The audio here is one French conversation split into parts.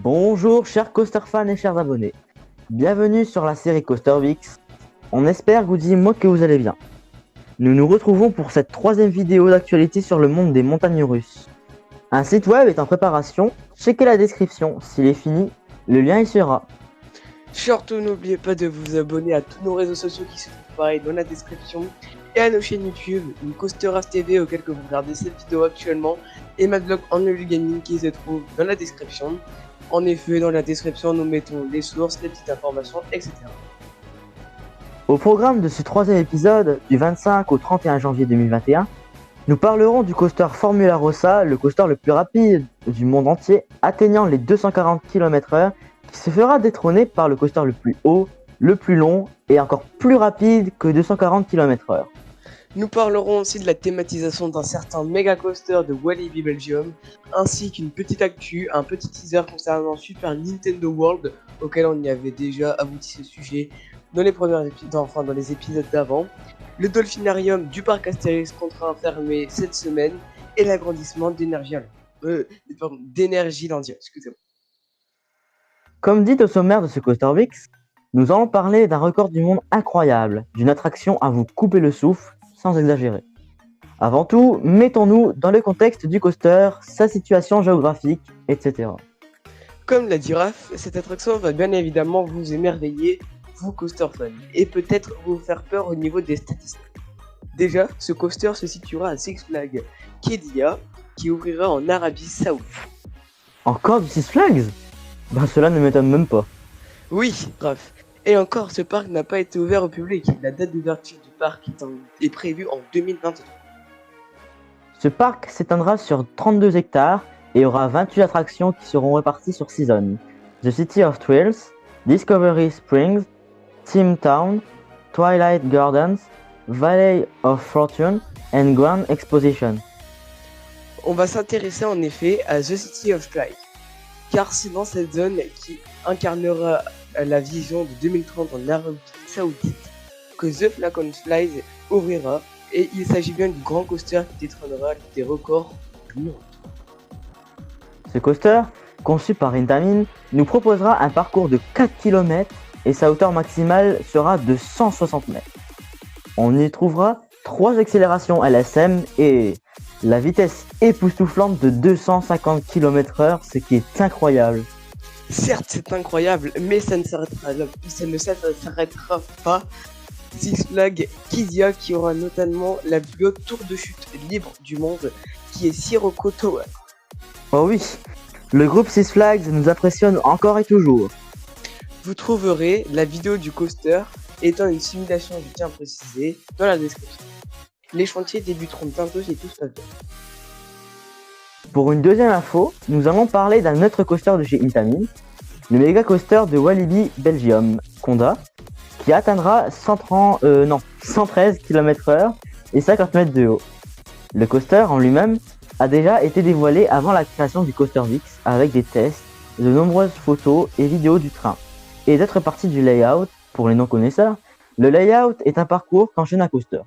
Bonjour chers coaster fans et chers abonnés, bienvenue sur la série Coastervix. On espère, que vous allez bien. Nous nous retrouvons pour cette troisième vidéo d'actualité sur le monde des montagnes russes. Un site web est en préparation, checkez la description, s'il est fini, le lien y sera. Surtout n'oubliez pas de vous abonner à tous nos réseaux sociaux qui se trouvent pareil dans la description et à nos chaînes YouTube, une Coasteras TV auquel que vous regardez cette vidéo actuellement et ma blog Ennui Gaming qui se trouve dans la description. En effet, dans la description, nous mettons les sources, les petites informations, etc. Au programme de ce troisième épisode, du 25 au 31 janvier 2021, nous parlerons du coaster Formula Rossa, le coaster le plus rapide du monde entier, atteignant les 240 km/h, qui se fera détrôner par le coaster le plus haut, le plus long et encore plus rapide que 240 km/h. Nous parlerons aussi de la thématisation d'un certain méga coaster de Walibi Belgium, ainsi qu'une petite actu, un petit teaser concernant Super Nintendo World, auquel on y avait déjà abouti ce sujet dans les premiers épisodes, dans les épisodes d'avant, le Dolphinarium du parc Astérix contraint à fermer cette semaine, et l'agrandissement d'Energylandia, excusez-moi. Comme dit au sommaire de ce Coastervix, nous allons parler d'un record du monde incroyable, d'une attraction à vous couper le souffle, sans exagérer. Avant tout, mettons-nous dans le contexte du coaster, sa situation géographique, etc. Comme l'a dit Raph, cette attraction va bien évidemment vous émerveiller, vous coaster fans, et peut-être vous faire peur au niveau des statistiques. Déjà, ce coaster se situera à Six Flags Qiddiya, qui ouvrira en Arabie Saoudite. Encore du Six Flags ? Cela ne m'étonne même pas. Oui, Raph. Et encore, ce parc n'a pas été ouvert au public. La date d'ouverture du parc est prévue en 2023. Ce parc s'étendra sur 32 hectares et aura 28 attractions qui seront réparties sur 6 zones. The City of Thrills, Discovery Springs, Team Town, Twilight Gardens, Valley of Fortune and Grand Exposition. On va s'intéresser en effet à The City of Thrills, car c'est dans cette zone qui incarnera la vision de 2030 en Arabie Saoudite que The Falcon Flies ouvrira, et il s'agit bien du grand coaster qui détrônera des records du monde. Ce coaster, conçu par Intamin, nous proposera un parcours de 4 km et sa hauteur maximale sera de 160 mètres. On y trouvera 3 accélérations LSM et la vitesse époustouflante de 250 km/h, ce qui est incroyable. Certes, c'est incroyable, mais ça ne s'arrêtera pas. Six Flags Qiddiya qui aura notamment la plus haute tour de chute libre du monde, qui est Sirocco Tower. Oh oui, le groupe Six Flags nous impressionne encore et toujours. Vous trouverez la vidéo du coaster étant une simulation, je tiens à préciser, dans la description. Les chantiers débuteront bientôt si tout se passe bien. Pour une deuxième info, nous allons parler d'un autre coaster de chez Intamin, le méga coaster de Walibi Belgium, Conda, qui atteindra 113 km/h et 50 mètres de haut. Le coaster en lui-même a déjà été dévoilé avant la création du Coastervix avec des tests, de nombreuses photos et vidéos du train, et d'autres parties du layout. Pour les non-connaisseurs, le layout est un parcours qu'enchaîne un coaster.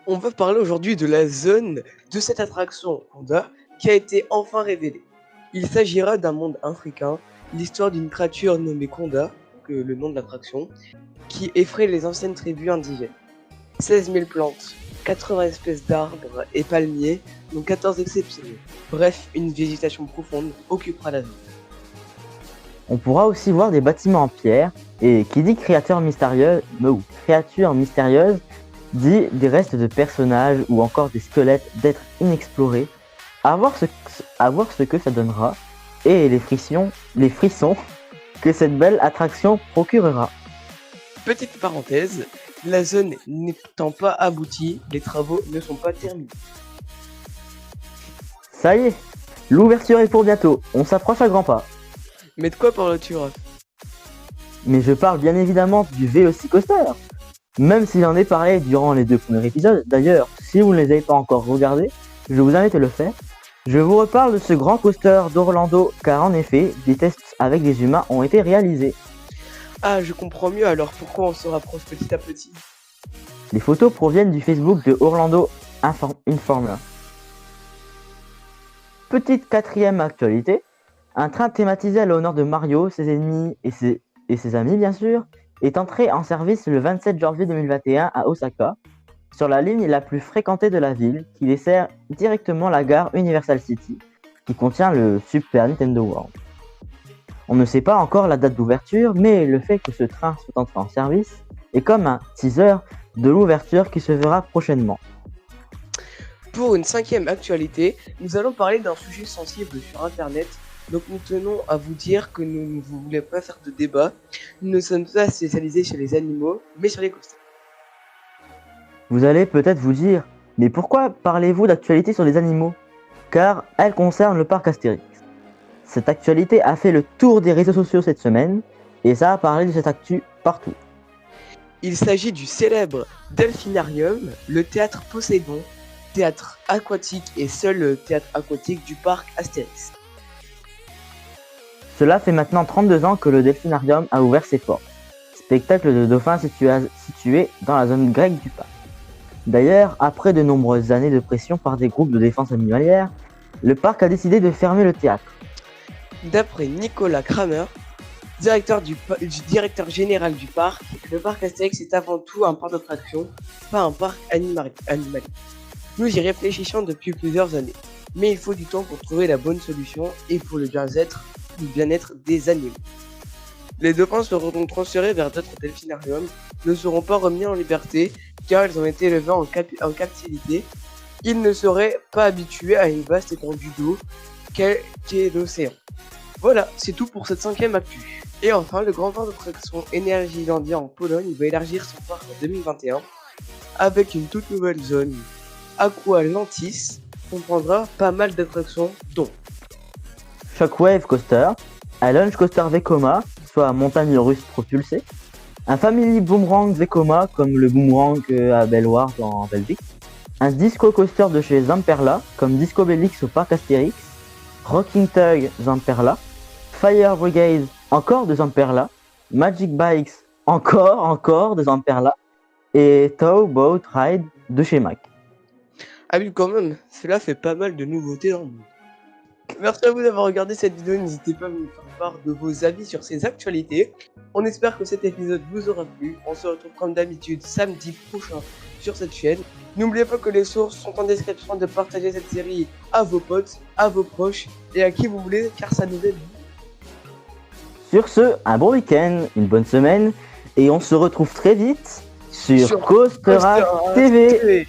On va parler aujourd'hui de la zone de cette attraction Conda qui a été enfin révélée. Il s'agira d'un monde africain, l'histoire d'une créature nommée Conda, le nom de l'attraction, qui effraie les anciennes tribus indigènes. 16 000 plantes, 80 espèces d'arbres et palmiers, dont 14 exceptionnels. Bref, une végétation profonde occupera la zone. On pourra aussi voir des bâtiments en pierre, et qui dit créature mystérieuse dit des restes de personnages ou encore des squelettes d'êtres inexplorés. À voir ce que ça donnera, et les frissons que cette belle attraction procurera. Petite parenthèse, la zone n'étant pas aboutie, les travaux ne sont pas terminés. Ça y est, l'ouverture est pour bientôt, on s'approche à grands pas. Mais de quoi parles-tu, Raph ? Mais je parle bien évidemment du Velocicoaster. Même si j'en ai parlé durant les 2 premiers épisodes, d'ailleurs, si vous ne les avez pas encore regardés, je vous invite à le faire. Je vous reparle de ce grand coaster d'Orlando, car en effet, des tests avec des humains ont été réalisés. Ah, je comprends mieux alors pourquoi on se rapproche petit à petit. Les photos proviennent du Facebook de Orlando Informer. Petite quatrième actualité, Un train thématisé à l'honneur de Mario, ses ennemis et ses amis bien sûr, est entré en service le 27 janvier 2021 à Osaka, sur la ligne la plus fréquentée de la ville, qui dessert directement la gare Universal City, qui contient le Super Nintendo World. On ne sait pas encore la date d'ouverture, mais le fait que ce train soit entré en service est comme un teaser de l'ouverture qui se verra prochainement. Pour une 5e actualité, nous allons parler d'un sujet sensible sur Internet. Donc nous tenons à vous dire que nous ne voulons pas faire de débat. Nous ne sommes pas spécialisés sur les animaux, mais sur les coasters. Vous allez peut-être vous dire, mais pourquoi parlez-vous d'actualité sur les animaux? Car elle concerne le parc Astérix. Cette actualité a fait le tour des réseaux sociaux cette semaine, et ça a parlé de cette actu partout. Il s'agit du célèbre Delphinarium, le théâtre Poséidon, théâtre aquatique et seul théâtre aquatique du parc Astérix. Cela fait maintenant 32 ans que le Delphinarium a ouvert ses portes, spectacle de dauphins situé dans la zone grecque du parc. D'ailleurs, après de nombreuses années de pression par des groupes de défense animalière, le parc a décidé de fermer le théâtre. D'après Nicolas Kramer, directeur général du parc, le parc Astérix est avant tout un parc d'attractions, pas un parc animalier. Nous y réfléchissons depuis plusieurs années, mais il faut du temps pour trouver la bonne solution et pour le bien-être des animaux. Les dauphins seront donc transférés vers d'autres delphinariums, ne seront pas remis en liberté car ils ont été élevés en captivité. Ils ne seraient pas habitués à une vaste étendue d'eau qu'est l'océan. Voilà, c'est tout pour cette 5e actu. Et enfin, le grand parc d'attraction Energylandia en Pologne va élargir son parc en 2021 avec une toute nouvelle zone. Aqualantis comprendra pas mal d'attractions dont Shockwave Coaster, un Launch Coaster Vekoma, soit montagne russe propulsée, un Family Boomerang Vekoma comme le Boomerang à Bellewaerde en Belgique, un Disco Coaster de chez Zamperla comme Disco Bellix au parc Astérix, Rocking Tug Zamperla, Fire Brigade encore de Zamperla, Magic Bikes encore de Zamperla et Tow Boat Ride de chez Mack. Ah oui, quand même, cela fait pas mal de nouveautés dans le monde. Merci à vous d'avoir regardé cette vidéo, n'hésitez pas à nous faire part de vos avis sur ces actualités. On espère que cet épisode vous aura plu, on se retrouve comme d'habitude samedi prochain sur cette chaîne. N'oubliez pas que les sources sont en description, de partager cette série à vos potes, à vos proches et à qui vous voulez car ça nous aide. Sur ce, un bon week-end, une bonne semaine et on se retrouve très vite sur Coastera TV.